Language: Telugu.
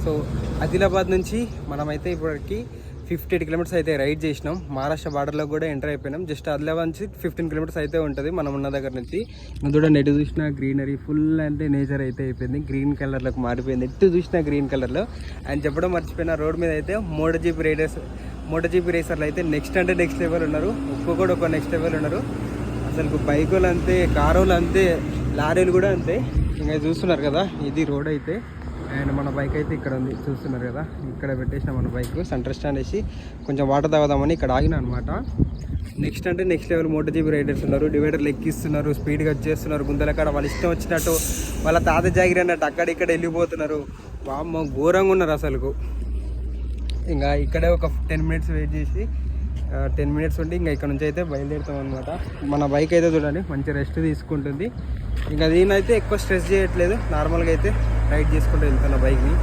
సో ఆదిలాబాద్ నుంచి మనమైతే ఇప్పటికి 58 కిలోమీటర్స్ అయితే రైడ్ చేసినాం. మహారాష్ట్ర బార్డర్లో కూడా ఎంటర్ అయిపోయినాం. జస్ట్ ఆదిలాబాద్ నుంచి 15 కిలోమీటర్స్ అయితే ఉంటుంది మనం ఉన్న దగ్గర నుంచి. చూడండి ఎటు చూసినా గ్రీనరీ ఫుల్ అంటే నేచర్ అయితే అయిపోయింది, గ్రీన్ కలర్లోకి మారిపోయింది. ఎటు చూసినా గ్రీన్ కలర్లో. అండ్ చెప్పడం మర్చిపోయిన, రోడ్ మీద అయితే మోటోజీపీ రేసర్లు అయితే నెక్స్ట్ లెవెల్ ఉన్నారు. ఒక్కొక్కడు ఒక నెక్స్ట్ లెవెల్ ఉన్నారు. అసలు బైకులు అంతే, కారులు అంతే, లారీలు కూడా అంతే. ఇంకా చూస్తున్నారు కదా, ఇది రోడ్ అయితే. అండ్ మన బైక్ అయితే ఇక్కడ ఉంది, చూస్తున్నారు కదా. ఇక్కడ పెట్టేసిన మన బైక్ సెంటర్ స్టాండ్ వేసి కొంచెం వాటర్ తాగుదామని ఇక్కడ ఆగిన అనమాట. నెక్స్ట్ లెవెల్ మోటోజీపీ రైడర్స్ ఉన్నారు. డివైడర్లు ఎక్కిస్తున్నారు, స్పీడ్గా వచ్చేస్తున్నారు. గుంతల కాడ వాళ్ళ ఇష్టం వచ్చినట్టు, వాళ్ళ తాత జాగిరి అన్నట్టు అక్కడిక్కడ వెళ్ళిపోతున్నారు. వామ్మో ఘోరంగా ఉన్నారు అసలు. ఇంకా ఇక్కడే ఒక 10 మినిట్స్ వెయిట్ చేసి 10 మినిట్స్ ఉండి ఇంకా ఇక్కడ నుంచి అయితే బయలుదేరుతాం అనమాట. మన బైక్ అయితే చూడండి మంచి రెస్ట్ తీసుకుంటుంది. ఇంకా దీనైతే ఎక్కువ స్ట్రెస్ చేయట్లేదు, నార్మల్గా అయితే రైడ్ చేసుకుంటూ వెళ్తున్నా బైక్ని.